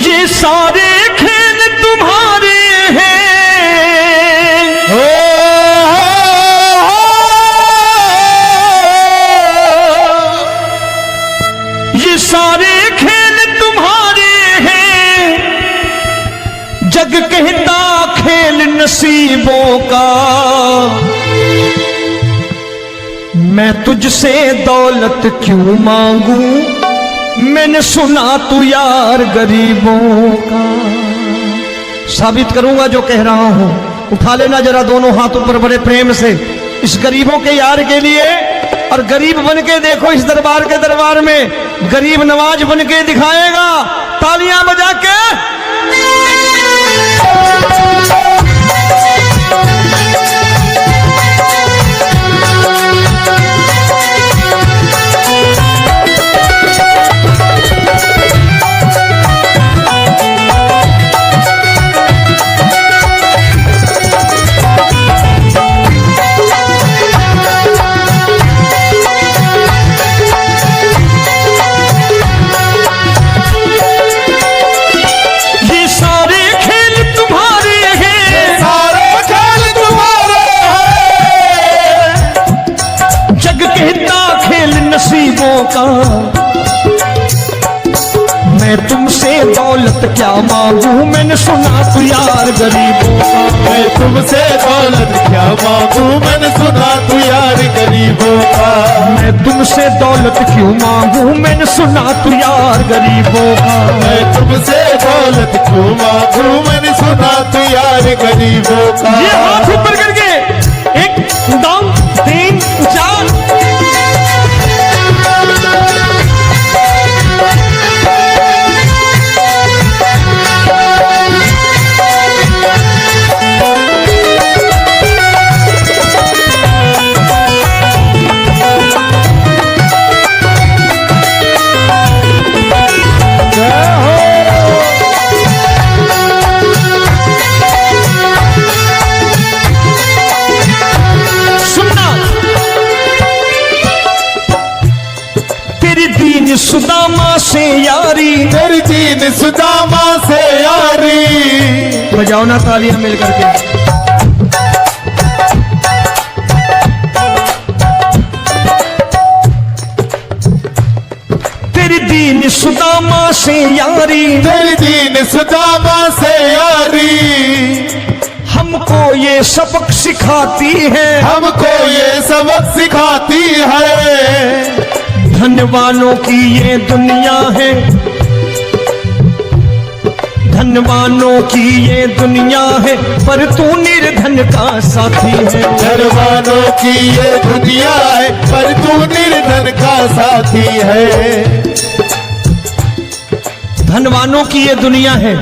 ये सारे खेल तुम्हारे हैं, ये सारे खेल तुम्हारे हैं, जग कहता खेल नसीबों का। मैं तुझसे दौलत क्यों मांगू, मैंने सुना तू यार गरीबों का। साबित करूंगा जो कह रहा हूं। उठा लेना जरा दोनों हाथों पर बड़े प्रेम से इस गरीबों के यार के लिए, और गरीब बन के देखो इस दरबार के दरबार में गरीब नवाज बन के दिखाएगा, तालियां बजा के। नसीबों का मैं तुमसे दौलत क्या मांगू, मैंने सुना तू यार गरीबों का। मैं तुमसे दौलत क्या मांगू, मैंने सुना तू यार गरीबों का। मैं तुमसे दौलत क्यों मांगू, मैंने सुना तू यार गरीबों का। मैं तुमसे दौलत क्यों मांगू, मैंने सुना तू यार गरीबों का। ये हाथ ऊपर करके 1 2 3 4 सुदामा से यारी, तेरी दीन सुदामा से यारी। बजाओ ना तालियां मिल करके। तेरी दीन सुदामा से यारी, तेरी दीन सुदामा से यारी। हमको ये सबक सिखाती है, हमको ये सबक सिखाती है। धनवानों की ये दुनिया है, धनवानों की ये दुनिया है, पर तू निर्धन का साथी है। धनवानों की ये दुनिया है, पर तू निर्धन का साथी है। धनवानों की ये दुनिया है,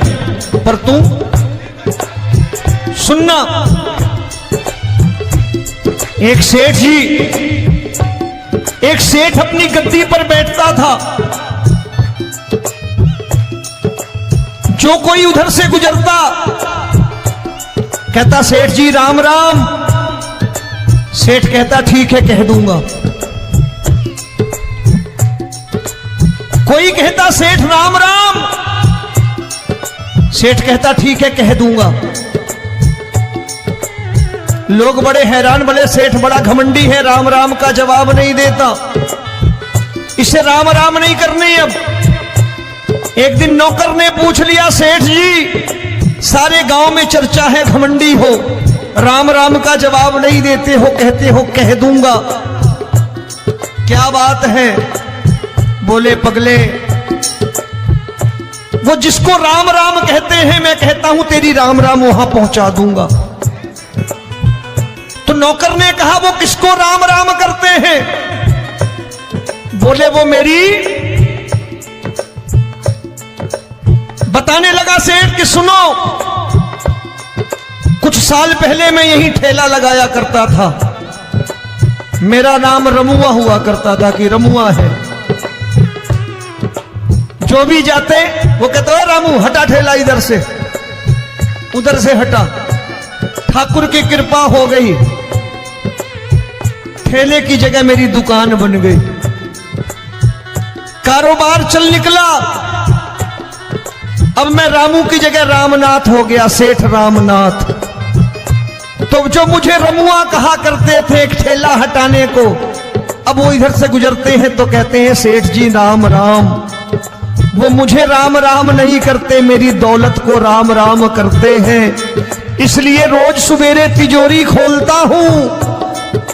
पर तू सुनना। एक सेठ जी, एक सेठ अपनी गद्दी पर बैठता था। जो कोई उधर से गुजरता कहता सेठ जी राम राम। सेठ कहता ठीक है कह दूंगा। कोई कहता सेठ राम राम। सेठ कहता ठीक है कह दूंगा। लोग बड़े हैरान, बोले सेठ बड़ा घमंडी है, राम राम का जवाब नहीं देता, इसे राम राम नहीं करनी। अब एक दिन नौकर ने पूछ लिया सेठ जी सारे गांव में चर्चा है घमंडी हो, राम राम का जवाब नहीं देते हो, कहते हो कह दूंगा, क्या बात है? बोले पगले वो जिसको राम राम कहते हैं मैं कहता हूं तेरी राम राम वहां पहुंचा दूंगा। तो नौकर ने कहा वो किसको राम राम करते हैं? बोले वो मेरी। बताने लगा सेठ कि सुनो, कुछ साल पहले मैं यही ठेला लगाया करता था, मेरा नाम रमुआ हुआ करता था कि रमुआ है। जो भी जाते वो कहते हैं रामू हटा ठेला इधर से, उधर से हटा। ठाकुर की कृपा हो गई, ठेले की जगह मेरी दुकान बन गई, कारोबार चल निकला। अब मैं रामू की जगह रामनाथ हो गया, सेठ रामनाथ। तो जो मुझे रमुआ कहा करते थे एक ठेला हटाने को, अब वो इधर से गुजरते हैं तो कहते हैं सेठ जी राम राम। वो मुझे राम राम नहीं करते, मेरी दौलत को राम राम करते हैं। इसलिए रोज सवेरे तिजोरी खोलता हूं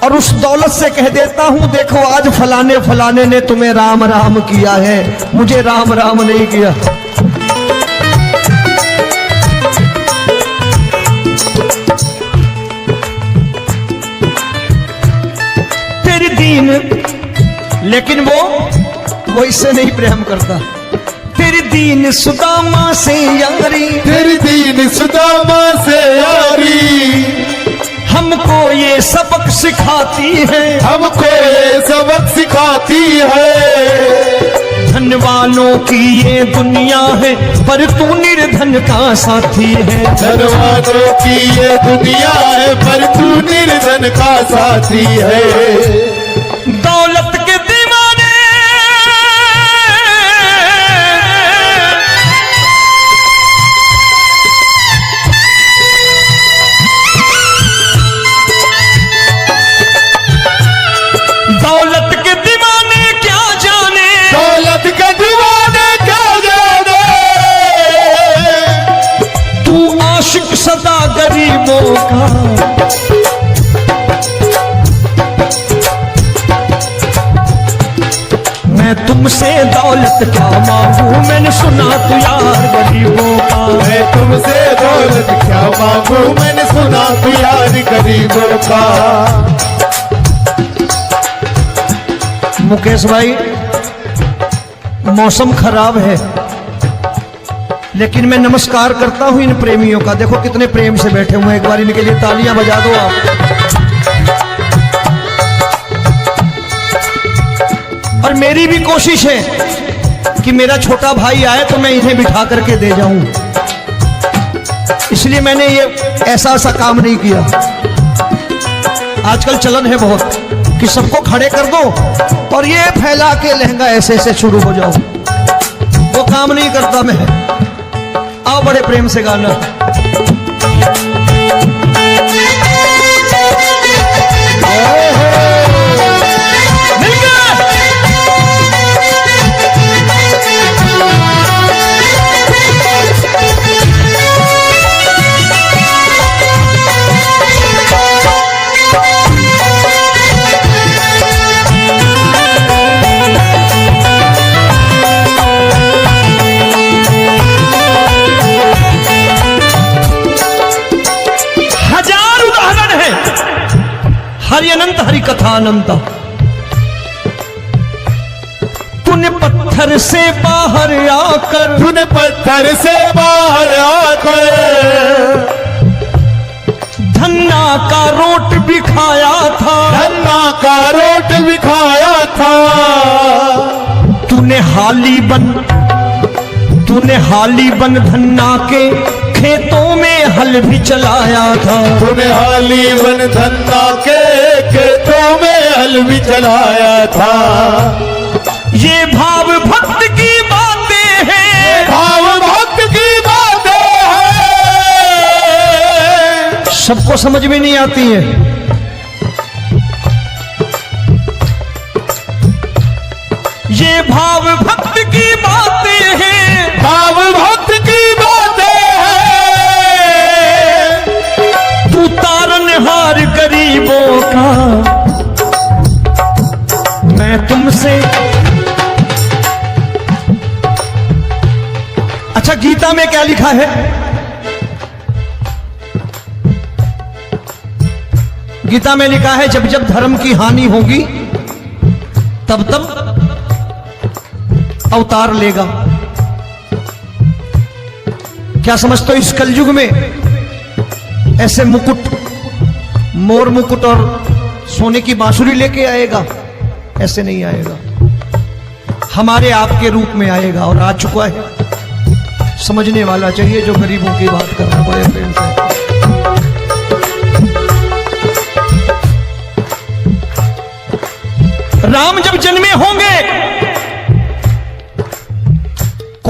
और उस दौलत से कह देता हूं देखो आज फलाने फलाने ने तुम्हें राम राम किया है, मुझे राम राम नहीं किया। तेरी दीन, लेकिन वो इससे नहीं प्रेम करता। तेरी दीन सुदामा से यारी, तेरी दीन सुदामा से यारी, हमको ये सबक सिखाती है, हमको ये सबक सिखाती है। धन वालों की ये दुनिया है पर तू निर्धन का साथी है। धन वालों की ये दुनिया है पर तू निर्धन का साथी है। दौलत के दीवाने दौलत के दीवाने क्या जाने, दौलत के दीवाने क्या जाने, तू आशिक सदा गरीबों का। मैं तुमसे दौलत क्या मांगू, मैंने सुना तू यार गरीबों का। मैं तुमसे दौलत क्या मांगू, मैंने सुना तू यार गरीबों का। मुकेश भाई, मौसम खराब है लेकिन मैं नमस्कार करता हूं इन प्रेमियों का। देखो कितने प्रेम से बैठे हुए हैं, एक बार इनके लिए तालियां बजा दो आप। और मेरी भी कोशिश है कि मेरा छोटा भाई आए तो मैं इन्हें बिठा करके दे जाऊं, इसलिए मैंने ये ऐसा काम नहीं किया। आजकल चलन है बहुत कि सबको खड़े कर दो और ये फैला के लहंगा ऐसे ऐसे शुरू हो जाओ, वो काम नहीं करता मैं। आओ बड़े प्रेम से गाना। मिल गया। हरि अनंत हरि कथा अनंत। तूने पत्थर से बाहर आकर, तूने पत्थर से बाहर आकर धन्ना का रोट भी खाया था, धन्ना का रोट भी खाया था। तूने हाली बन धन्ना के खेतों में हल भी चलाया था। तूने हाली बन धन्ना के खेतों में हल भी चलाया था। ये भाव भक्त की बातें हैं, भाव भक्त की बातें हैं, सबको समझ में नहीं आती है। ये भाव भक्त की बातें हैं, भाव भक्त की बातें हैं। तू तारनहार गरीबों का, मैं तुमसे। अच्छा, गीता में क्या लिखा है? गीता में लिखा है जब जब धर्म की हानि होगी तब तब अवतार लेगा। क्या समझते हो इस कलयुग में ऐसे मुकुट, मोर मुकुट और सोने की बांसुरी लेके आएगा? ऐसे नहीं आएगा, हमारे आपके रूप में आएगा और आ चुका है। समझने वाला चाहिए जो गरीबों की बात कर रहा है बड़े प्रेम से। राम जब जन्मे होंगे,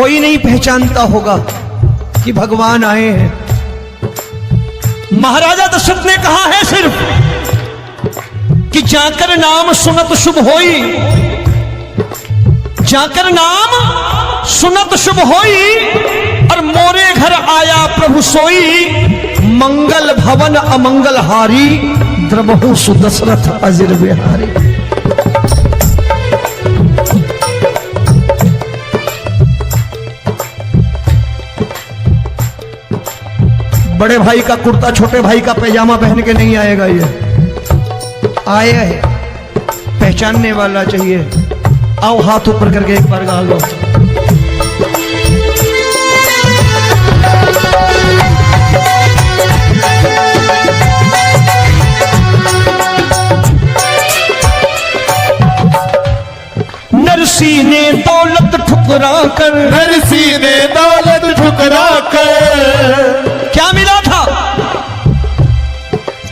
कोई नहीं पहचानता होगा कि भगवान आए हैं। महाराजा दशरथ ने कहा है सिर्फ कि जाकर नाम सुनत शुभ होई, जाकर नाम सुनत शुभ होई, और मोरे घर आया प्रभु सोई, मंगल भवन अमंगल हारी, द्रबहु सुदशरथ अजिर बिहारी। बड़े भाई का कुर्ता छोटे भाई का पैजामा पहन के नहीं आएगा, ये आया है पहचानने वाला चाहिए। आओ हाथ ऊपर करके एक बार गा लो। नरसी ने दौलत ठुकरा कर, नरसी ने दौलत ठुकरा कर, क्या मिला था?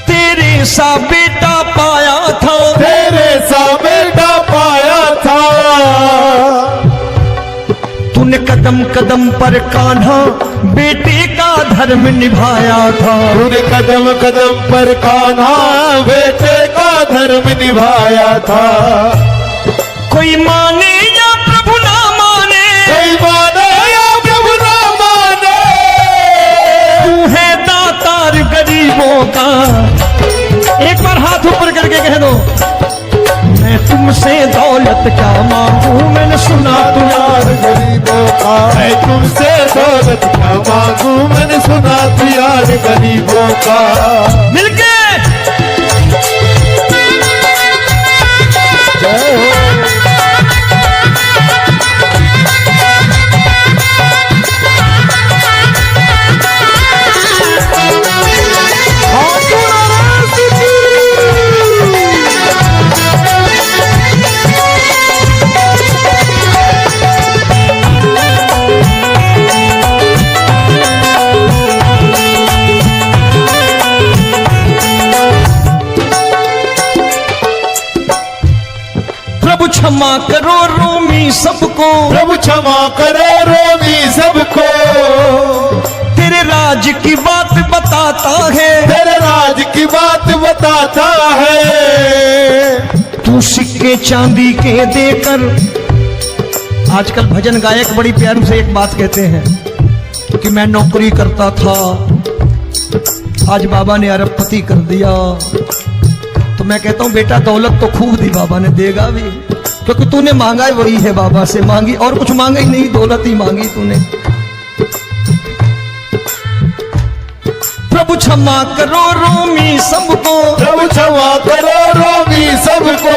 तेरे सा बेटा पाया था, तेरे सा बेटा पाया था। तूने कदम कदम पर कान्हा बेटे का धर्म निभाया था, तूने कदम कदम पर कान्हा बेटे का धर्म निभाया था। कोई माने या प्रभु ना माने, कोई माने या प्रभु ना माने, तू है दातार गरीबों का। एक बार हाथ ऊपर करके कह दो, मैं तुमसे दौलत क्या मांगू, मैंने सुना तू यार गरीबों का। मैं तुमसे दौलत क्या मांगू, मैंने सुना तू यार गरीबों का। मिलके जय हो। क्षमा करो रोमी सबको, प्रभु क्षमा करो रोमी सबको। तेरे राज की बात बताता है, तेरे राज की बात बताता है। तू सिक्के चांदी के देकर, आजकल भजन गायक बड़ी प्यार से एक बात कहते हैं कि मैं नौकरी करता था, आज बाबा ने अरबपति कर दिया। तो मैं कहता हूं बेटा दौलत तो खूब दी बाबा ने, देगा भी, क्योंकि तूने मांगा ही वही है, बाबा से मांगी और कुछ मांगा ही नहीं, दौलत ही मांगी तूने। प्रभु क्षमा करो रोमी सबको, प्रभु क्षमा करो रोमी सबको।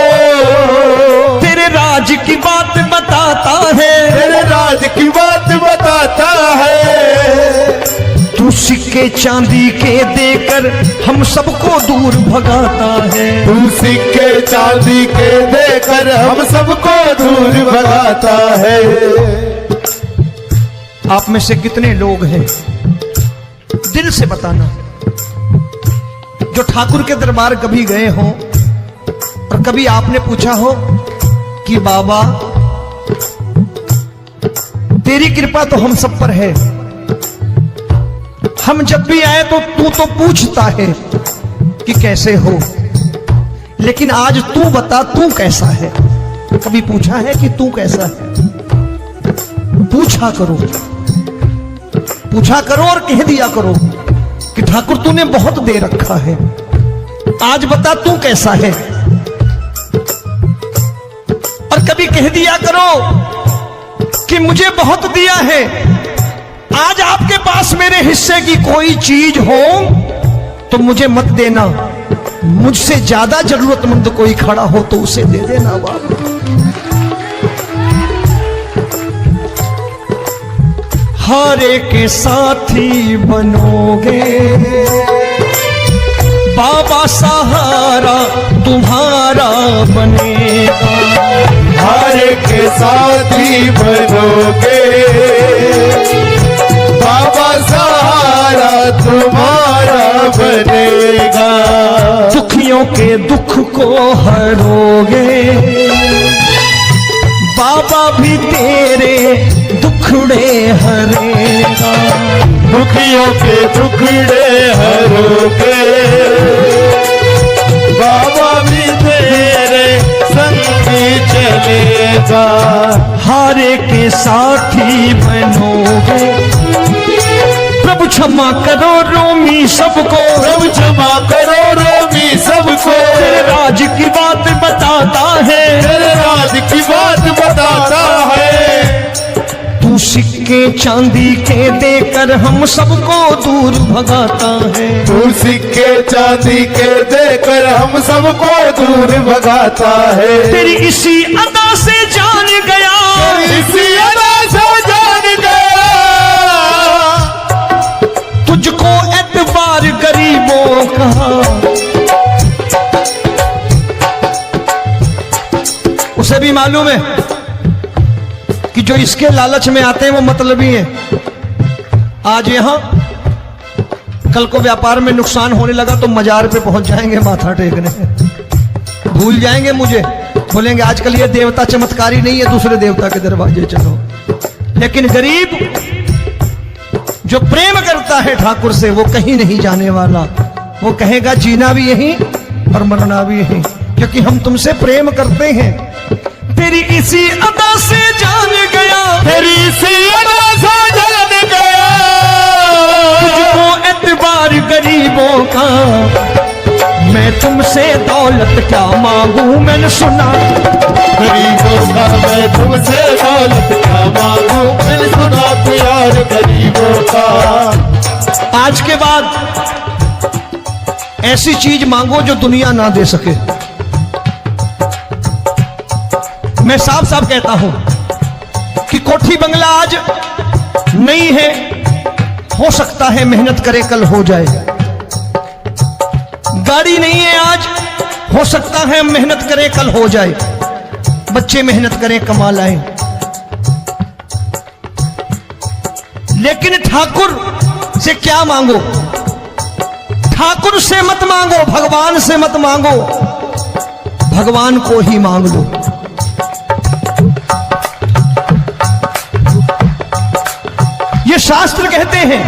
तेरे राज की बात बताता है, तेरे राज की बात बताता है। तू सिक्के चांदी के देकर हम सबको दूर भगाता है, तू सिक्के चांदी के देकर हम सबको दूर भगाता है। आप में से कितने लोग हैं, दिल से बताना, जो ठाकुर के दरबार कभी गए हो और कभी आपने पूछा हो कि बाबा तेरी कृपा तो हम सब पर है, हम जब भी आए तो तू तो पूछता है कि कैसे हो, लेकिन आज तू बता तू कैसा है। कभी पूछा है कि तू कैसा है? पूछा करो, पूछा करो और कह दिया करो कि ठाकुर तूने बहुत दे रखा है, आज बता तू कैसा है। और कभी कह दिया करो कि मुझे बहुत दिया है, आज आपके पास मेरे हिस्से की कोई चीज हो तो मुझे मत देना, मुझसे ज्यादा जरूरतमंद कोई खड़ा हो तो उसे दे देना बाबा। हारे के साथी बनोगे बाबा, सहारा तुम्हारा बनेगा। हारे के साथी बनोगे बाबा, सहारा तुम्हारा बनेगा। दुखियों के दुख को हरोगे बाबा, भी तेरे दुख दुखड़े हरेगा। दुखियों के दुखड़े हरोगे, बाबा भी तेरे संग चलेगा। हारे के साथी बनोगे, प्रभु क्षमा करो रोमी सबको, प्रभु क्षमा करो रोमी सबको। तेरे राज की बात बताता है, तेरे राज की बात बताता है। तू सिक्के चांदी के देकर हम सबको दूर भगाता है। तू सिक्के चांदी के देकर हम सबको दूर भगाता है। तेरी इसी अदा से जान गया, इसी अदा से जान गया, तुझको एतबार गरीबों का। उसे भी मालूम है कि जो इसके लालच में आते हैं वो मतलबी हैं। आज यहां कल को व्यापार में नुकसान होने लगा तो मजार पे पहुंच जाएंगे माथा टेकने, भूल जाएंगे मुझे, बोलेंगे आजकल ये देवता चमत्कारी नहीं है, दूसरे देवता के दरवाजे चलो। लेकिन गरीब जो प्रेम करता है ठाकुर से वो कहीं नहीं जाने वाला। वो कहेगा जीना भी यहीं और मरना भी यहीं, क्योंकि हम तुमसे प्रेम करते हैं। तेरी इसी अदा से जान गया, तेरी इसी अदा से जान गया, तुझको एतबार गरीबों का। मैं तुमसे दौलत क्या मांगू, मैंने सुना गरीबों का। मैं तुमसे दौलत क्या मांगू, मैंने सुना प्यार गरीबों का। आज के बाद ऐसी चीज मांगो जो दुनिया ना दे सके। मैं साफ साफ कहता हूं कि कोठी बंगला आज नहीं है, हो सकता है मेहनत करे कल हो जाए। गाड़ी नहीं है आज, हो सकता है मेहनत करे कल हो जाए। बच्चे मेहनत करें कमा लाएं, लेकिन ठाकुर से क्या मांगो? ठाकुर से मत मांगो, भगवान से मत मांगो, भगवान को ही मांग लो। ये शास्त्र कहते हैं,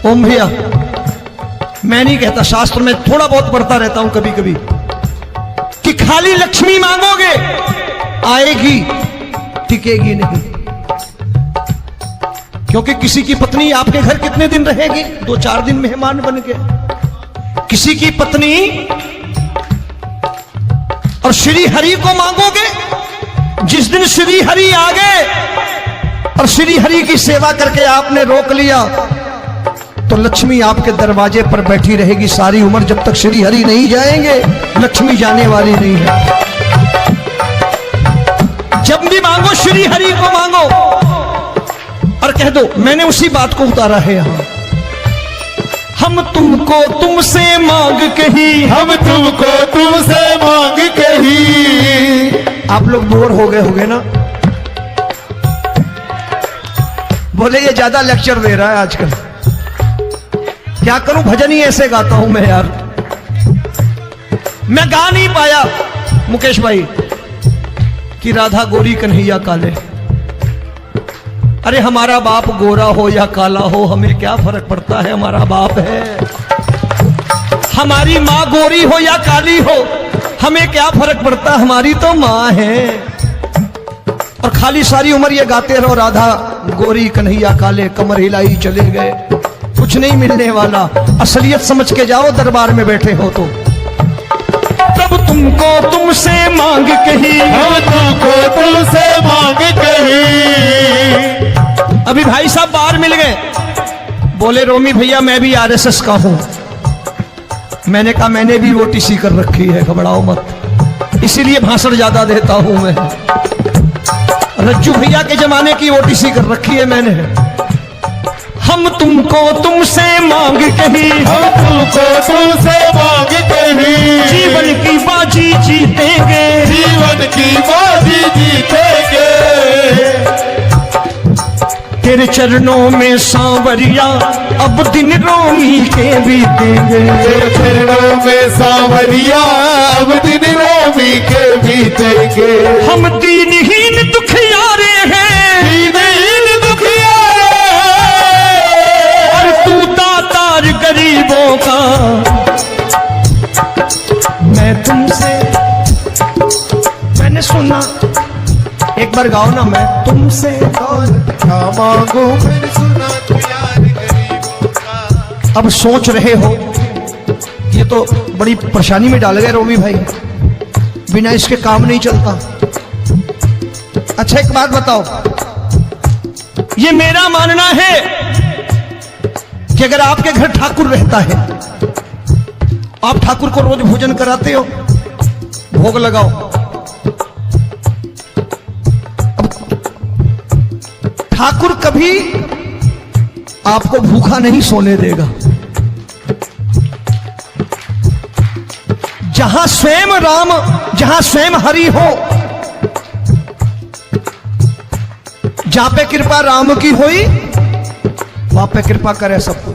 ओम भैया मैं नहीं कहता, शास्त्र में थोड़ा बहुत पढ़ता रहता हूं कभी कभी, कि खाली लक्ष्मी मांगोगे आएगी, टिकेगी नहीं। क्योंकि किसी की पत्नी आपके घर कितने दिन रहेगी? 2-4 दिन मेहमान बन के। किसी की पत्नी और श्री हरि को मांगोगे, जिस दिन श्री हरि आ गए और श्री हरि की सेवा करके आपने रोक लिया तो लक्ष्मी आपके दरवाजे पर बैठी रहेगी सारी उम्र। जब तक श्री हरि नहीं जाएंगे लक्ष्मी जाने वाली नहीं है। जब भी मांगो श्री हरि को मांगो और कह दो मैंने उसी बात को उतारा है यहां, हम तुमको तुमसे मांग कही, हम तुमको तुमसे मांग कही। आप लोग बोर हो गए होंगे ना, बोले ये ज्यादा लेक्चर दे रहा है आजकल। क्या करूं, भजन ही ऐसे गाता हूं मैं यार। मैं गा नहीं पाया मुकेश भाई कि राधा गोरी कन्हैया काले। अरे हमारा बाप गोरा हो या काला हो हमें क्या फर्क पड़ता है, हमारा बाप है। हमारी माँ गोरी हो या काली हो हमें क्या फर्क पड़ता, हमारी तो माँ है। और खाली सारी उम्र ये गाते रहो राधा गोरी कन्हैया काले, कमर हिलाई चले गए, कुछ नहीं मिलने वाला। असलियत समझ के जाओ दरबार में बैठे हो तो। तब तुमको तुमसे मांग कही, हम तुमको तुमसे मांग कही। अभी भाई साहब बाहर मिल गए, बोले रोमी भैया मैं भी आरएसएस का हूं। मैंने कहा मैंने भी ओटीसी कर रखी है, घबराओ मत, इसीलिए भाषण ज्यादा देता हूं मैं। रज्जू भैया के जमाने की ओटीसी कर रखी है मैंने। हम तुमको तुमसे मांग कही, हम तुमको तुमसे मांग कही। जीवन की बाजी जीतेंगे, जीवन की बाजी जीतेंगे। तेरे चरणों में सांवरिया अब दिन रोमी के बीतेंगे। तेरे चरणों में सांवरिया अब दिन रोमी के बीतेंगे। हम दीनहीन दुखियारे हैं, दीन बार गाओ ना, मैं तुमसे दौलत क्या मांगू मैंने सुना तू यार गरीबों का। अब सोच रहे हो, ये तो बड़ी परेशानी में डाल गए रोमी भाई, बिना इसके काम नहीं चलता। अच्छा एक बात बताओ, ये मेरा मानना है कि अगर आपके घर ठाकुर रहता है, आप ठाकुर को रोज भोजन कराते हो, भोग लगाओ, ठाकुर कभी आपको भूखा नहीं सोने देगा। जहां स्वयं राम, जहां स्वयं हरि हो, जहां पे कृपा राम की हुई, वहां पे कृपा करे सबको,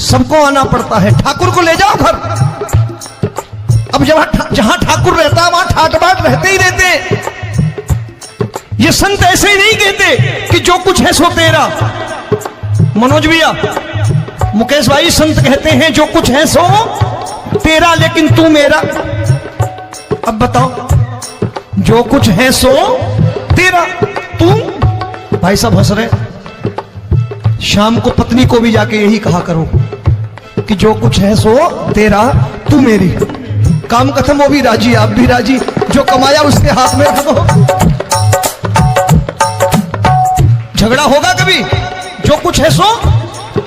सबको आना पड़ता है। ठाकुर को ले जाओ घर। अब जहां ठाकुर रहता है वहां ठाट बाट रहते ही रहते। ये संत ऐसे ही नहीं कहते कि जो कुछ है सो तेरा। मनोज भैया, मुकेश भाई, संत कहते हैं जो कुछ है सो तेरा लेकिन तू मेरा। अब बताओ, जो कुछ है सो तेरा, तू। भाई साहब हंस रहे। शाम को पत्नी को भी जाके यही कहा करो कि जो कुछ है सो तेरा, तू मेरी। काम खत्म, वो भी राजी, आप भी राजी, जो कमाया उसके हाथ में रखो। झगड़ा होगा कभी? जो कुछ है सो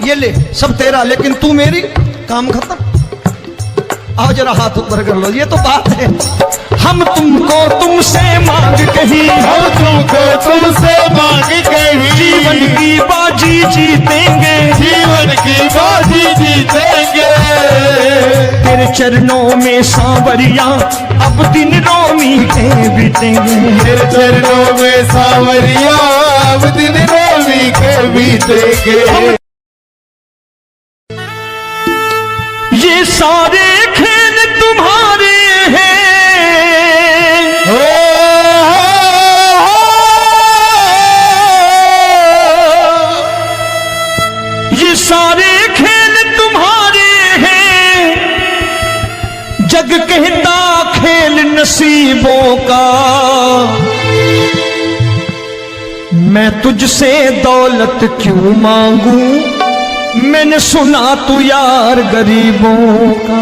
ये ले, सब तेरा लेकिन तू मेरी, काम खत्म। आओ जरा हाथ ऊपर कर लो, ये तो बात है। हम तुमको तुमसे मांग कहीं, हम तुमको तुमसे मांग कहीं, जीवन की बाजी जीतेंगे, जीवन की बाजी जीतेंगे। तेरे चरणों में सांवरिया अब दिन रोमी के बीतेंगे, तेरे चरणों में सांवरिया अब दिन रोमी के बीतेंगे। ये सारे खेल तुम्हारे हैं, ये सारे खेल तुम्हारे हैं, जग कहता खेल नसीबों का। मैं तुझसे दौलत क्यों मांगू, मैंने सुना तू यार गरीबों का।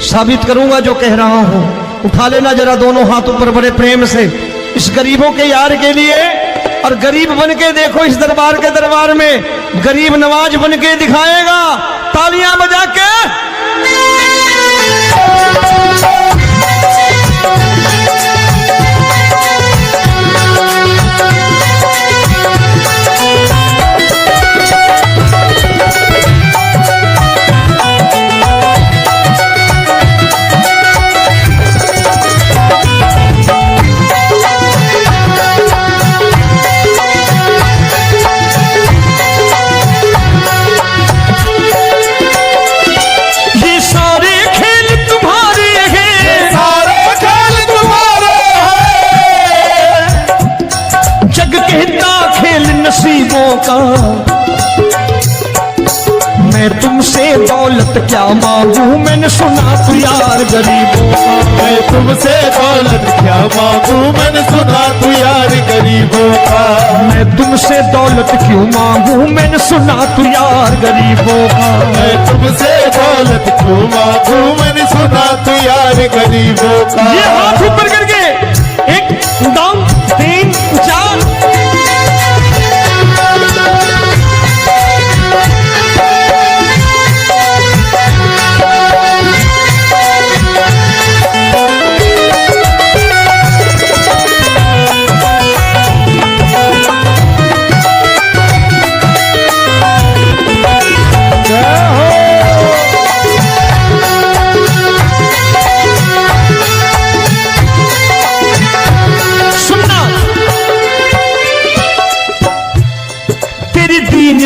साबित करूंगा जो कह रहा हूं। उठा लेना जरा दोनों हाथ ऊपर बड़े प्रेम से, इस गरीबों के यार के लिए। और गरीब बन के देखो इस दरबार के दरबार में, गरीब नवाज बन के दिखाएगा, तालियां बजा के। नसीबों का। मैं तुमसे दौलत क्या मांगू, मैंने सुना तू यार गरीबों का। मैं तुमसे दौलत क्या मांगू, मैंने सुना तू यार गरीबों का। मैं तुमसे दौलत क्यों मांगू, मैंने सुना तू यार गरीबों का। मैं तुमसे दौलत क्यों मांगू, मैंने सुना तू यार गरीबों का। ये हाथ ऊपर करके, एक दो तीन चार।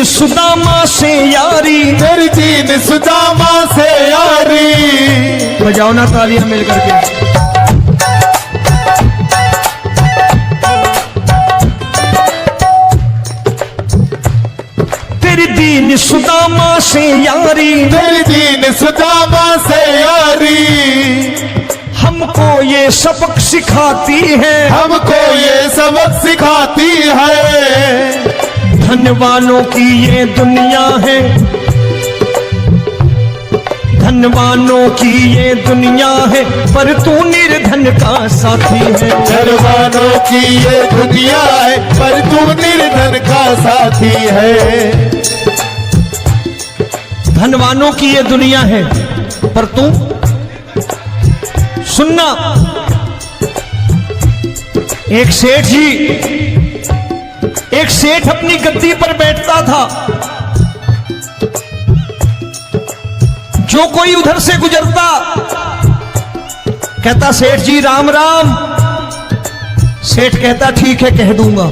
सुदामा से यारी, तेरी दीन सुदामा से यारी। बजाओ ना तालियां मिल करके। तेरी दीन सुदामा से यारी, तेरी दीन सुदामा से यारी। हम हमको ये सबक सिखाती है, हमको ये सबक सिखाती है। धनवानों की ये दुनिया है, धनवानों की ये दुनिया है, पर तू निर्धन का साथी है। धनवानों की ये दुनिया है, पर तू निर्धन का साथी है। धनवानों की ये दुनिया है, पर तू सुनना। एक सेठ जी, एक सेठ अपनी गद्दी पर बैठता था। जो कोई उधर से गुजरता कहता सेठ जी राम राम। सेठ कहता ठीक है कह दूंगा।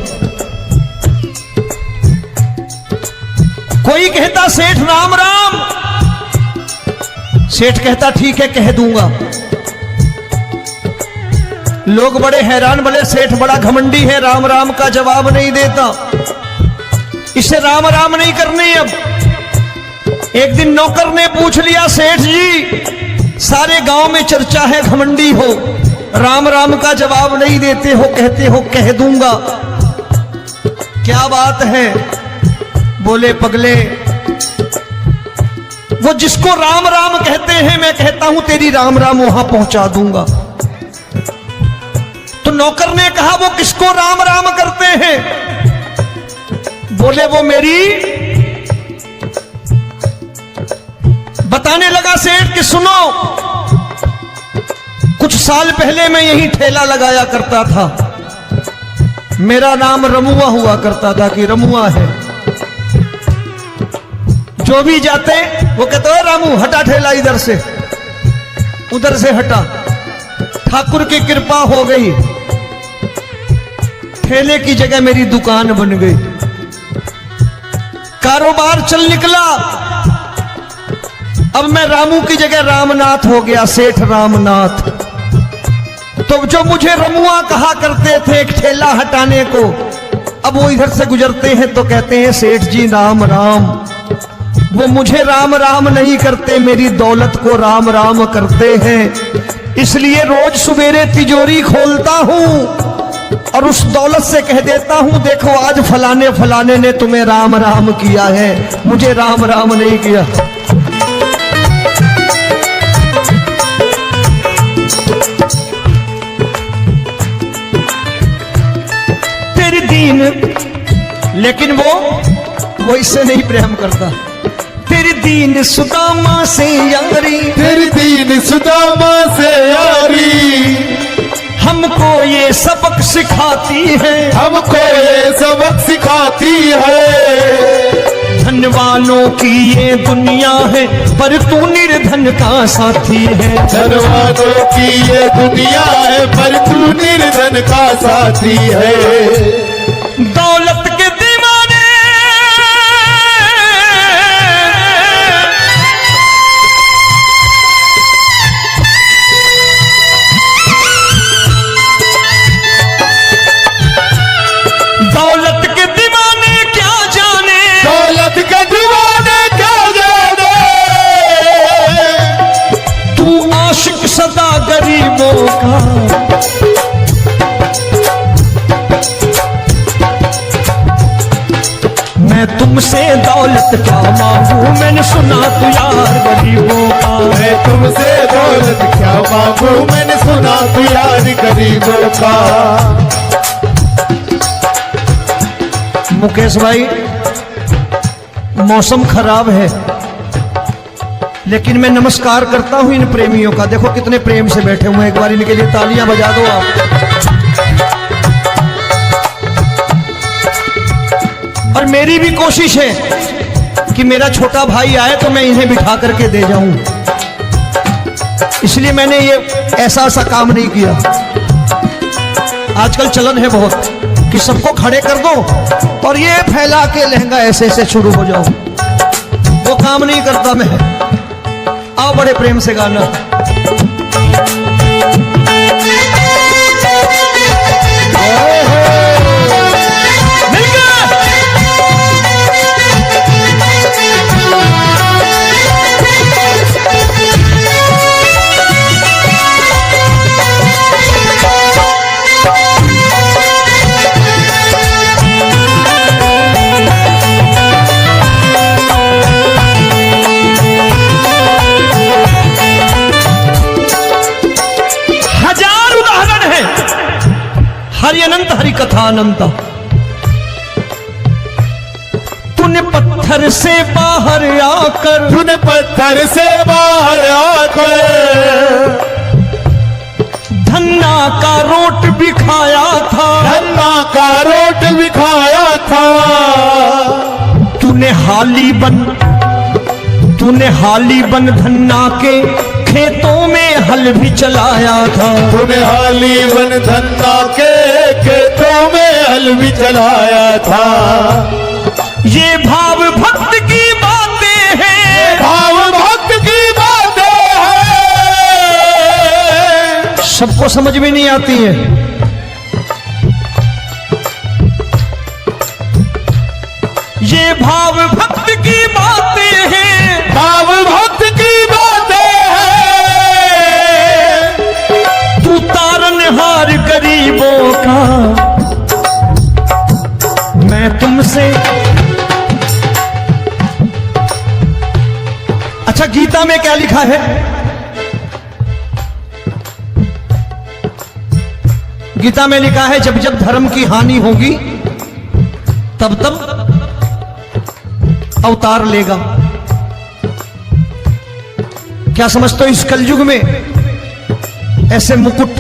कोई कहता सेठ राम राम। सेठ कहता ठीक है कह दूंगा। लोग बड़े हैरान, बोले सेठ बड़ा घमंडी है, राम राम का जवाब नहीं देता, इसे राम राम नहीं करनी। अब एक दिन नौकर ने पूछ लिया सेठ जी सारे गांव में चर्चा है घमंडी हो, राम राम का जवाब नहीं देते हो, कहते हो कह दूंगा, क्या बात है? बोले पगले वो जिसको राम राम कहते हैं मैं कहता हूं तेरी राम राम वहां पहुंचा दूंगा। तो नौकर ने कहा वो किसको राम राम करते हैं? बोले वो मेरी। बताने लगा सेठ कि सुनो, कुछ साल पहले मैं यही ठेला लगाया करता था, मेरा नाम रमुआ हुआ करता था कि रमुआ है। जो भी जाते वो कहते हो रामू हटा ठेला इधर से, उधर से हटा। ठाकुर की कृपा हो गई, ठेले की जगह मेरी दुकान बन गई, कारोबार चल निकला। अब मैं रामू की जगह रामनाथ हो गया, सेठ रामनाथ। तो जो मुझे रमुआ कहा करते थे एक ठेला हटाने को, अब वो इधर से गुजरते हैं तो कहते हैं सेठ जी राम राम। वो मुझे राम राम नहीं करते, मेरी दौलत को राम राम करते हैं। इसलिए रोज सवेरे तिजोरी खोलता हूं और उस दौलत से कह देता हूं देखो आज फलाने फलाने ने तुम्हें राम राम किया है, मुझे राम राम नहीं किया। तेरी दीन, लेकिन वो इससे नहीं प्रेम करता। तेरी दीन सुदामा से यारी, तेरी दीन सुदामा से यारी, हमको ये सबक सिखाती है, हमको ये सबक सिखाती है। धनवानों की ये दुनिया है, पर तू निर्धन का साथी है। धनवानों की ये दुनिया है, पर तू निर्धन का साथी है। दौलत के दीवाने दौलत के दीवाने क्या जाने, दौलत के दीवाने क्या जाने, तू आशिक सदा गरीबों का। मैं तुमसे दौलत क्या मांगू, मैंने सुना तू यार गरीबों का। मैं तुमसे दौलत क्या मांगू, मैंने सुना तू यार गरीबों का। मुकेश भाई मौसम खराब है, लेकिन मैं नमस्कार करता हूं इन प्रेमियों का। देखो कितने प्रेम से बैठे हुए हैं, एक बार इनके लिए तालियां बजा दो आप। और मेरी भी कोशिश है कि मेरा छोटा भाई आए तो मैं इन्हें बिठा करके दे जाऊं, इसलिए मैंने ये ऐसा काम नहीं किया। आजकल चलन है बहुत कि सबको खड़े कर दो और ये फैला के लहंगा ऐसे ऐसे शुरू हो जाओ, वो काम नहीं करता मैं। आओ बड़े प्रेम से गाना। अनंता। तूने पत्थर से बाहर आकर, तूने पत्थर से बाहर आकर धन्ना का रोट भी खाया था, धन्ना का रोट भी खाया था। तूने हाली बन धन्ना के खेतों में हल भी चलाया था। तूने हाली बन धन्ना के खेतों में हल भी चलाया था। ये भाव भक्त की बातें हैं, भाव भक्त की बातें हैं। सबको समझ में नहीं आती है। ये भाव भक्त की बातें हैं, भाव भक्त की बातें हैं। तू तारनहार गरीबों का, मैं तुमसे। अच्छा, गीता में क्या लिखा है? गीता में लिखा है जब जब धर्म की हानि होगी तब तब अवतार लेगा। क्या समझते हो इस कलयुग में ऐसे मुकुट,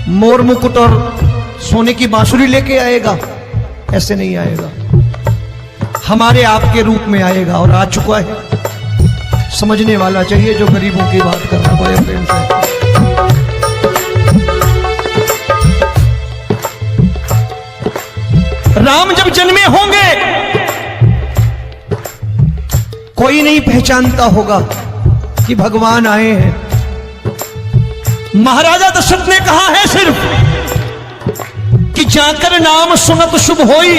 मोर मुकुट और सोने की बांसुरी लेके आएगा? ऐसे नहीं आएगा, हमारे आपके रूप में आएगा और आ चुका है। समझने वाला चाहिए जो गरीबों की बात कर रहा है प्रेम से। राम जब जन्मे होंगे कोई नहीं पहचानता होगा कि भगवान आए हैं। महाराजा दशरथ ने कहा है सिर्फ कि जाकर नाम सुनत शुभ होई,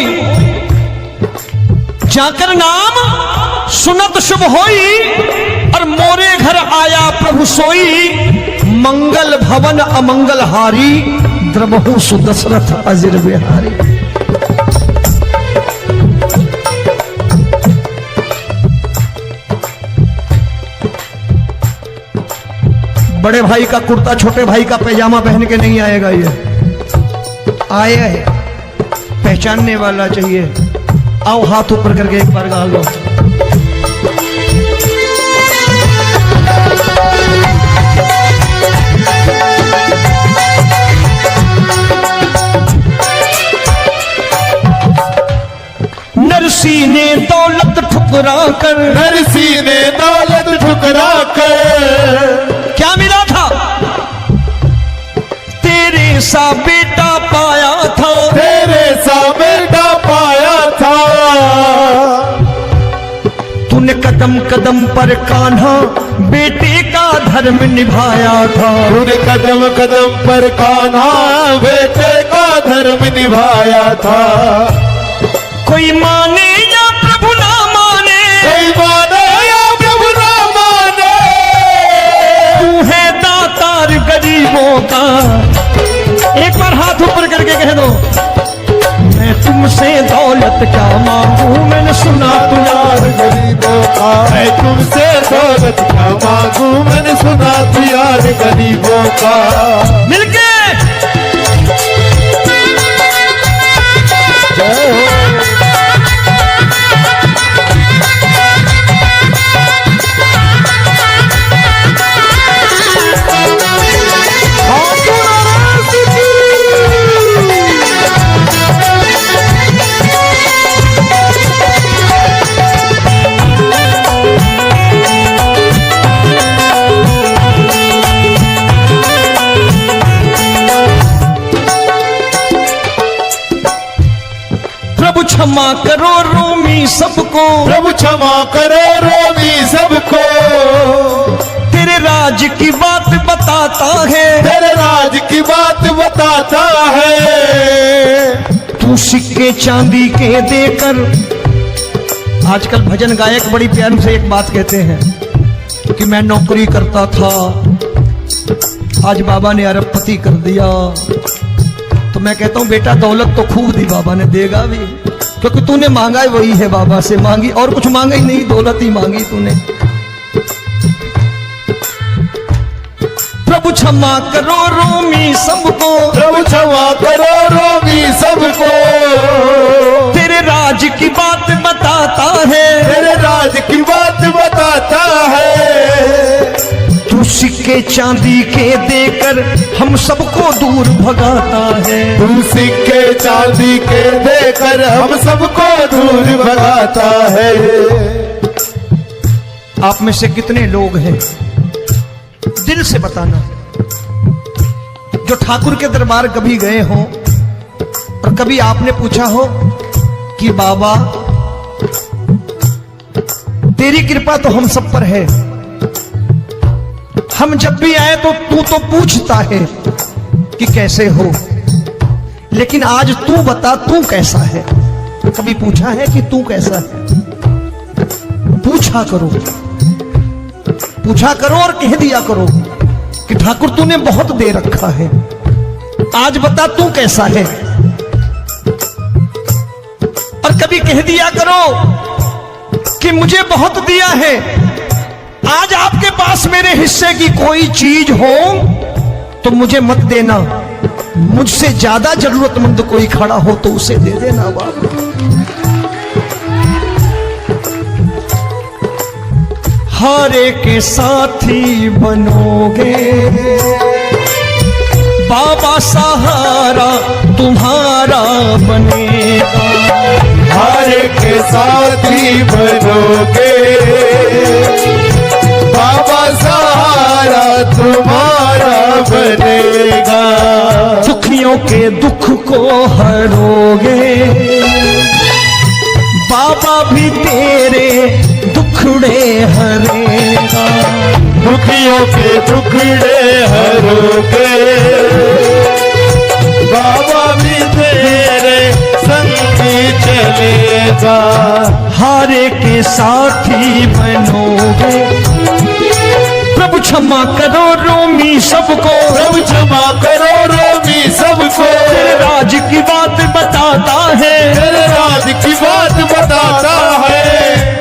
जाकर नाम सुनत शुभ होई, और मोरे घर आया प्रभु सोई। मंगल भवन अमंगल हारी, द्रबहु सुदशरथ अजिर बिहारी। बड़े भाई का कुर्ता छोटे भाई का पैजामा पहन के नहीं आएगा, ये आया है, पहचानने वाला चाहिए। आओ हाथ ऊपर करके एक बार गा लो। नरसी ने दौलत ठुकरा कर, नरसी ने दौलत ठुकरा कर क्या मिला था? तेरे सा बेटा पाया था, तेरे सा बेटा पाया था। तूने कदम कदम पर कान्हा बेटे का धर्म निभाया था। तूने कदम कदम पर कान्हा बेटे का धर्म निभाया था। कोई माने या प्रभु ना माने, कोई माने या प्रभु ना माने, तू है दातार गरीबों का। एक बार हाथ ऊपर करके कह दो, मैं तुमसे दौलत क्या मांगू, मैंने सुना तू यार गरीबों का। मैं तुमसे दौलत क्या मांगू, मैंने सुना तू यार गरीबों का। मिलके क्षमा करो रोमी सबको, प्रभु क्षमा करो रोमी सबको। तेरे राज की बात बताता है, तेरे राज की बात बताता है। तू सिक्के चांदी के देकर। आजकल भजन गायक बड़ी प्यार से एक बात कहते हैं कि मैं नौकरी करता था, आज बाबा ने अरबपति कर दिया। तो मैं कहता हूं बेटा दौलत तो खूब दी बाबा ने, देगा भी, क्योंकि तूने मांगा है वही है, बाबा से मांगी और कुछ मांगा ही नहीं, दौलत ही मांगी तूने। प्रभु क्षमा करो रोमी सबको, प्रभु क्षमा करो रोगी सबको। तेरे राज की बात बताता है, तेरे राज की बात बताता है। तू सिक्के चांदी के देकर हम सबको दूर भगाता है। तू सिक्के चांदी के देकर हम सबको दूर भगाता है। आप में से कितने लोग हैं, दिल से बताना, जो ठाकुर के दरबार कभी गए हो और कभी आपने पूछा हो कि बाबा तेरी कृपा तो हम सब पर है, हम जब भी आए तो तू तो पूछता है कि कैसे हो, लेकिन आज तू बता तू कैसा है। कभी पूछा है कि तू कैसा है? पूछा करो, पूछा करो और कह दिया करो कि ठाकुर तूने बहुत दे रखा है, आज बता तू कैसा है। और कभी कह दिया करो कि मुझे बहुत दिया है, आज आपके पास मेरे हिस्से की कोई चीज हो तो मुझे मत देना, मुझसे ज्यादा जरूरतमंद कोई खड़ा हो तो उसे दे देना बाबा। हारे के साथी बनोगे बाबा, सहारा तुम्हारा बनेगा। हारे के साथी बनोगे बाबा, सहारा तुम्हारा बनेगा। दुखियों के दुख को हरोगे बाबा, भी तेरे दुखड़े हरेगा। दुखियों के दुखड़े हरोगे बाबा, भी तेरे संग चलेगा। हारे के साथी बनोगे, प्रभु क्षमा करो रोमी सबको, प्रभु क्षमा करो रोगी सबको। तेरे राज की बात बताता है, तेरे राज की बात बताता है।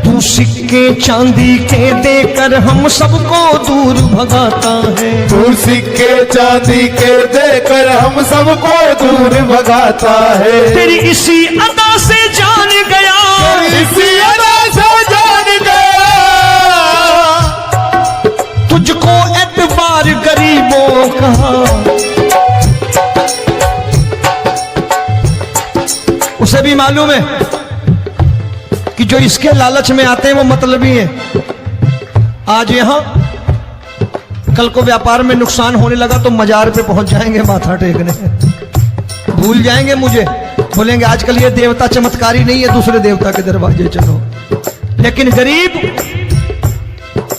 तू सिक्के चांदी के देकर हम सबको दूर भगाता है। तू सिक्के चांदी के देकर हम सबको दूर भगाता है। तेरी इसी अदा से जान गया, इसी अदा से जान गया, तुझको एतबार गरीबों का। उसे भी मालूम है कि जो इसके लालच में आते हैं वो मतलबी है। आज यहां कल को व्यापार में नुकसान होने लगा तो मजार पे पहुंच जाएंगे माथा टेकने, भूल जाएंगे मुझे, बोलेंगे आजकल ये देवता चमत्कारी नहीं है, दूसरे देवता के दरवाजे चलो। लेकिन गरीब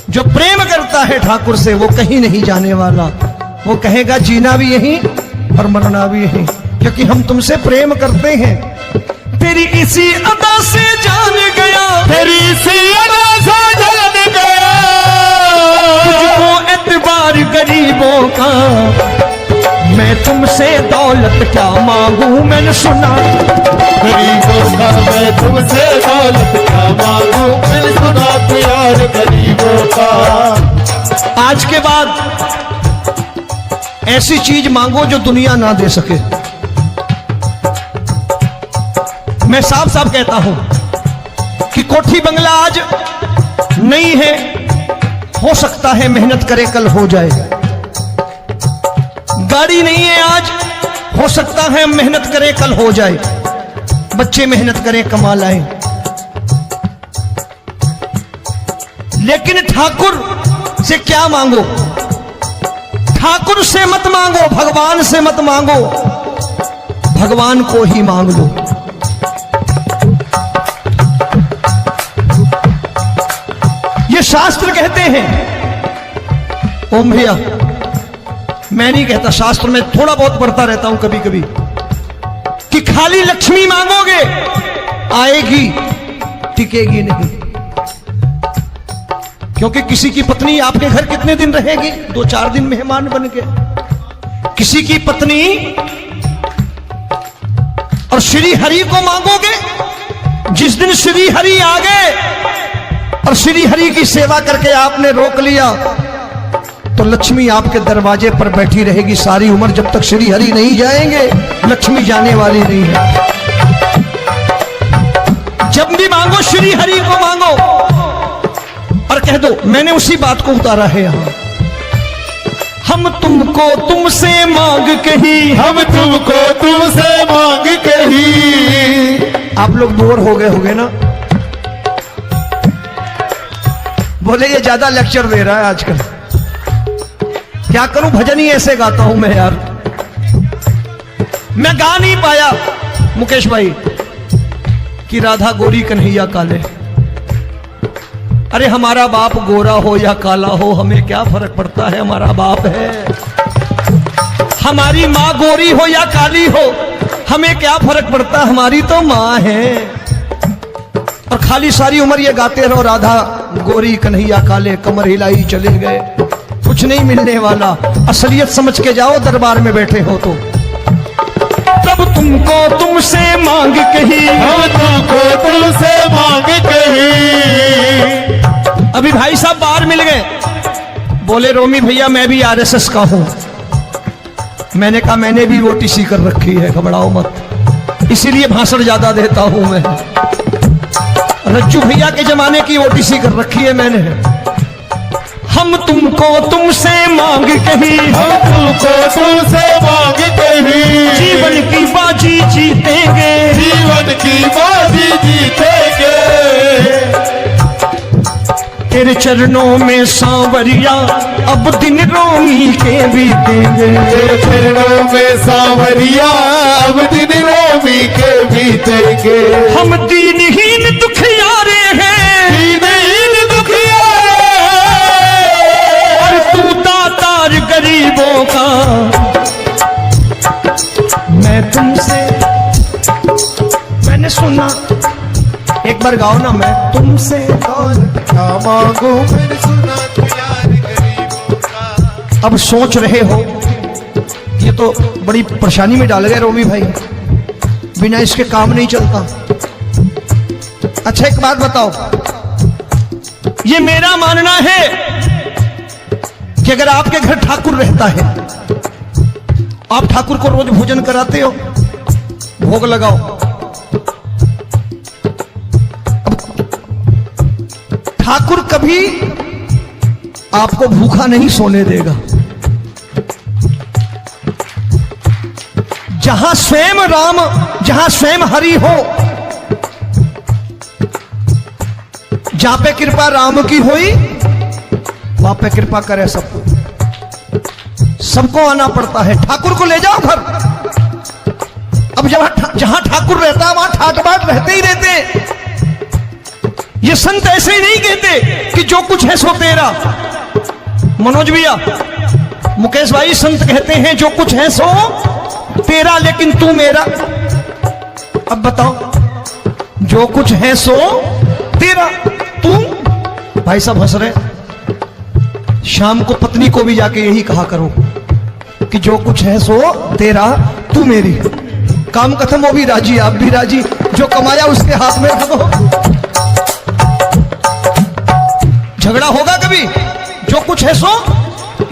जो प्रेम करता है ठाकुर से वो कहीं नहीं जाने वाला, वो कहेगा जीना भी यहीं और मरना भी यहीं, क्योंकि हम तुमसे प्रेम करते हैं। तेरी इसी अदा से जान गया, तेरी इसी अदा से जान गया, तुझको एतबार गरीबों का। मैं तुमसे दौलत क्या मांगू, मैंने सुना गरीबों का मैं तुमसे दौलत क्या मांगू, मैंने सुना प्यार गरीबों का। आज के बाद ऐसी चीज मांगो जो दुनिया ना दे सके। मैं साफ साफ कहता हूं कि कोठी बंगला आज नहीं है, हो सकता है मेहनत करे कल हो जाए। गाड़ी नहीं है आज, हो सकता है मेहनत करे कल हो जाए। बच्चे मेहनत करें कमा लाएं, लेकिन ठाकुर से क्या मांगो? ठाकुर से मत मांगो, भगवान से मत मांगो, भगवान को ही मांग लो। ये शास्त्र कहते हैं। ओम भैया, मैं नहीं कहता, शास्त्र में थोड़ा बहुत पढ़ता रहता हूं कभी कभी, कि खाली लक्ष्मी मांगोगे आएगी, टिकेगी नहीं। क्योंकि किसी की पत्नी आपके घर कितने दिन रहेगी? 2-4 दिन मेहमान बन के। किसी की पत्नी और श्री हरि को मांगोगे, जिस दिन श्री हरि आ गए और श्री हरि की सेवा करके आपने रोक लिया, तो लक्ष्मी आपके दरवाजे पर बैठी रहेगी सारी उम्र, जब तक श्री हरि नहीं जाएंगे लक्ष्मी जाने वाली नहीं है। जब भी मांगो श्री हरि को मांगो और कह दो मैंने उसी बात को उतारा है यहां। हम तुमको तुमसे मांग कही, हम तुमको तुमसे मांग कही। आप लोग बोर हो गए होंगे ना, बोले ये ज्यादा लेक्चर दे रहा है आजकल। क्या करूं, भजन ही ऐसे गाता हूं मैं यार। मैं गा नहीं पाया मुकेश भाई कि राधा गोरी कन्हैया काले। अरे हमारा बाप गोरा हो या काला हो हमें क्या फर्क पड़ता है, हमारा बाप है। हमारी माँ गोरी हो या काली हो हमें क्या फर्क पड़ता, हमारी तो माँ है। और खाली सारी उम्र ये गाते रहो राधा गोरी कन्हैया काले, कमर हिलाई चले गए, कुछ नहीं मिलने वाला। असलियत समझ के जाओ दरबार में बैठे हो तो। तब तुमको तुमसे मांग कही, हम तुमको तुमसे मांग कही। अभी भाई साहब बाहर मिल गए, बोले रोमी भैया मैं भी आरएसएस का हूं। मैंने कहा मैंने भी ओटीसी कर रखी है, घबराओ मत, इसीलिए भाषण ज्यादा देता हूं मैं। रज्जू भैया के जमाने की ओटीसी कर रखी है मैंने। हम तुमको तुमसे मांग कही, हम तुमको तुमसे मांग कही। जीवन की बाजी जीतेंगे, जीवन की बाजी जीतेंगे। तेरे चरणों में सांवरिया अब दिन रोमी के बीतेंगे। तेरे चरणों में सांवरिया अब दिन रोमी के बीतेंगे। हम दीनहीन दुखियारे हैं, दीनहीन दुखियारे, और तू दातार गरीबों का। मैं तुमसे, मैंने सुना, एक बार गाओ ना, मैं तुमसे क्या मांगू मैंने सुना तू यार गरीबों का। अब सोच रहे हो ये तो बड़ी परेशानी में डाल गए रोमी भाई, बिना इसके काम नहीं चलता। अच्छा एक बात बताओ, ये मेरा मानना है कि अगर आपके घर ठाकुर रहता है, आप ठाकुर को रोज भोजन कराते हो, भोग लगाओ, ठाकुर कभी आपको भूखा नहीं सोने देगा। जहां स्वयं राम, जहां स्वयं हरि हो, जहां पे कृपा राम की हुई वहां पे कृपा करे सबको। सबको आना पड़ता है, ठाकुर को ले जाओ घर। अब जहां ठाकुर रहता है वहां ठाट बाट रहते ही रहते। ये संत ऐसे ही नहीं कहते कि जो कुछ है सो तेरा। मनोज भैया, मुकेश भाई, संत कहते हैं जो कुछ है सो तेरा लेकिन तू मेरा। अब बताओ, जो कुछ है सो तेरा, तू। भाई साहब हंस रहे। शाम को पत्नी को भी जाके यही कहा करो कि जो कुछ है सो तेरा, तू मेरी। काम खत्म, वो भी राजी, आप भी राजी, जो कमाया उसके हाथ में रखो। झगड़ा होगा कभी, जो कुछ है सो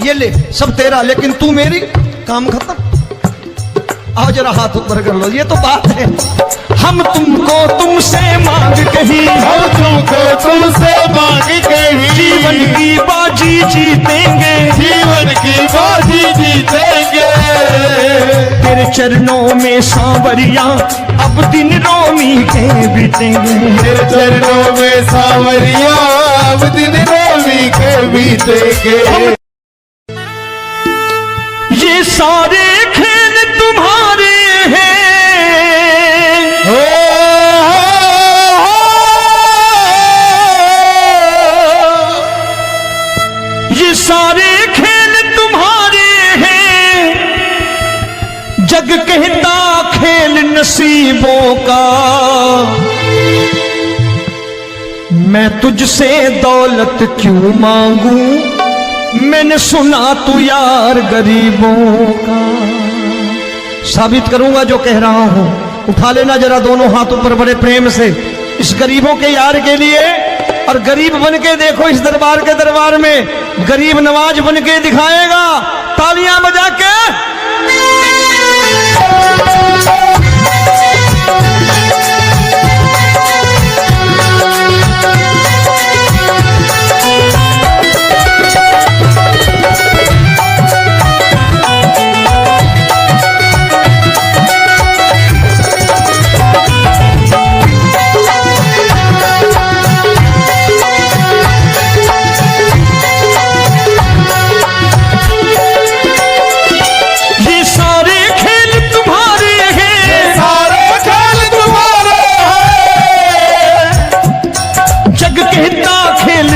ये ले, सब तेरा लेकिन तू मेरी, काम खत्म। आओ जरा हाथ ऊपर कर लो, ये तो बात है। हम तुमको तुमसे मांग कही, हम तुमको तुमसे मांग कही। जीवन की बाजी जीतेंगे, जीवन की बाजी जीतेंगे। तेरे चरणों में सांवरिया अब दिन रोमी के बीतेंगे। तेरे चरणों में सांवरिया अब दिन रोमी के बीतेंगे। ये सारे खेल तुम्हारे हैं, ये सारे खेल तुम्हारे हैं। जग कहता खेल नसीबों का, मैं तुझसे दौलत क्यों मांगू, मैंने सुना तू यार गरीबों का। साबित करूंगा जो कह रहा हूं। उठा लेना जरा दोनों हाथ ऊपर बड़े प्रेम से, इस गरीबों के यार के लिए। और गरीब बन के देखो इस दरबार के दरबार में, गरीब नवाज बन के दिखाएगा, तालियां बजा के।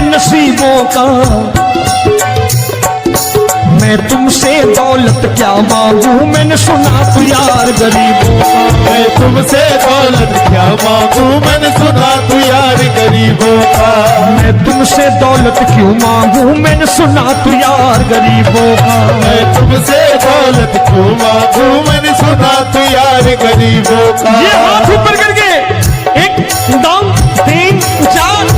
नसीबों का मैं तुमसे दौलत क्या मांगू, मैंने सुना तू यार गरीबों का। मैं तुमसे दौलत क्या मांगू, मैंने सुना तू यार गरीबों का। मैं तुमसे दौलत क्यों मांगू, मैंने सुना तू यार गरीबों का। मैं तुमसे दौलत क्यों मांगू, मैंने सुना तू यार गरीबों का। ये हाथ ऊपर करके 1 2 3 4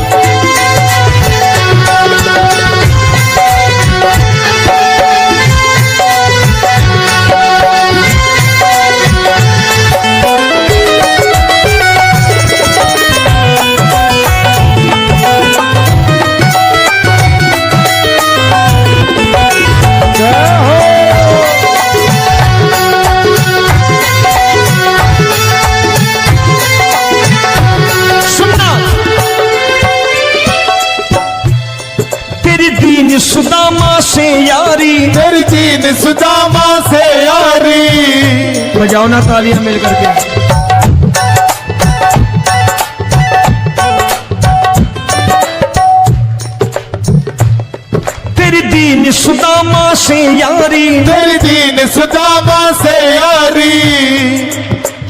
सुदामा से यारी, तेरी दीन सुदामा से यारी। बजाओ ना तालियां मिल करके। तेरी दीन सुदामा से यारी, तेरी दीन सुदामा से यारी।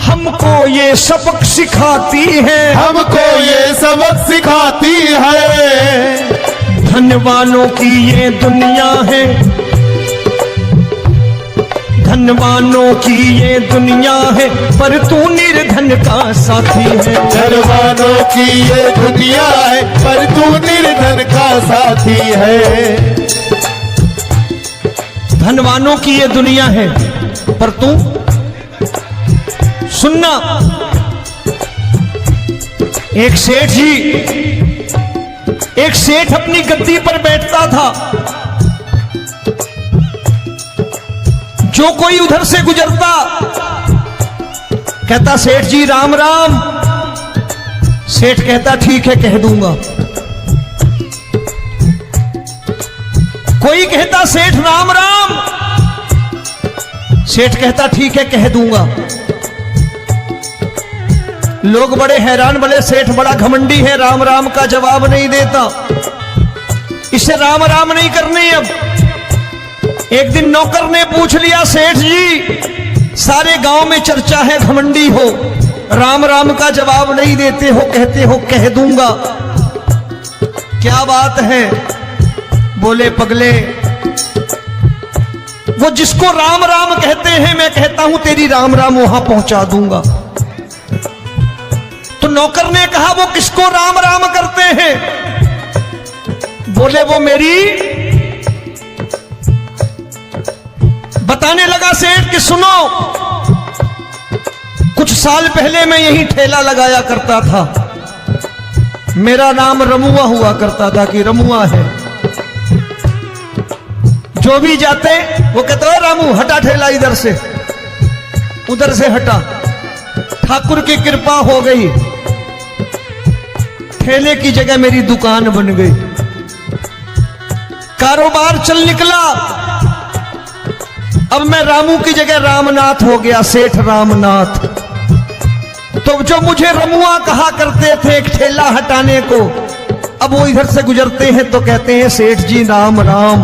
हमको ये सबक सिखाती है, हमको ये सबक सिखाती है। धनवानों की ये दुनिया है, धनवानों की ये दुनिया है, पर तू निर्धन का साथी है। धनवानों की ये दुनिया है, पर तू निर्धन का साथी है। धनवानों की ये दुनिया है, पर तू सुनना। एक सेठ जी, एक सेठ अपनी गद्दी पर बैठता था, जो कोई उधर से गुजरता कहता सेठ जी राम राम। सेठ कहता ठीक है कह दूंगा। कोई कहता सेठ राम राम, सेठ कहता ठीक है कह दूंगा। लोग बड़े हैरान, बोले सेठ बड़ा घमंडी है, राम राम का जवाब नहीं देता, इसे राम राम नहीं करनी। अब एक दिन नौकर ने पूछ लिया सेठ जी सारे गांव में चर्चा है घमंडी हो, राम राम का जवाब नहीं देते हो, कहते हो कह दूंगा, क्या बात है? बोले पगले वो जिसको राम राम कहते हैं मैं कहता हूं तेरी राम राम वहां पहुंचा दूंगा। तो नौकर ने कहा वो किसको राम राम करते हैं? बोले वो मेरी, बताने लगा सेठ कि सुनो, कुछ साल पहले मैं यही ठेला लगाया करता था, मेरा नाम रमुआ हुआ करता था कि रमुआ है। जो भी जाते वो कहते हो रामू हटा ठेला इधर से, उधर से हटा। ठाकुर की कृपा हो गई, ठेले की जगह मेरी दुकान बन गई, कारोबार चल निकला। अब मैं रामू की जगह रामनाथ हो गया, सेठ रामनाथ। तो जो मुझे रमुआ कहा करते थे एक ठेला हटाने को, अब वो इधर से गुजरते हैं तो कहते हैं सेठ जी राम राम।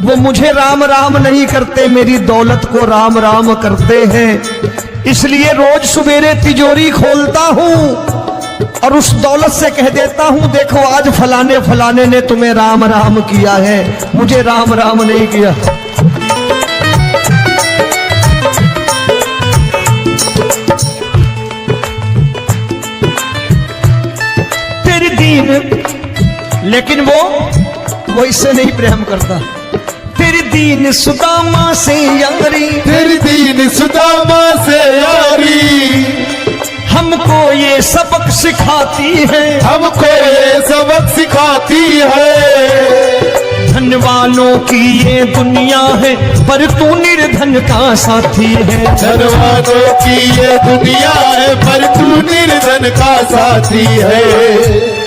वो मुझे राम राम नहीं करते, मेरी दौलत को राम राम करते हैं। इसलिए रोज सवेरे तिजोरी खोलता हूं और उस दौलत से कह देता हूं देखो आज फलाने फलाने ने तुम्हें राम राम किया है, मुझे राम राम नहीं किया। तेरी दीन लेकिन वो इससे नहीं प्रेम करता। तेरी दीन सुदामा से यारी, तेरी दीन सुदामा से यारी हमको ये सबक सिखाती है, हमको ये सबक सिखाती है। धन वालों की ये दुनिया है पर तू निर्धन का साथी है। धन वालों की ये दुनिया है पर तू निर्धन का साथी है।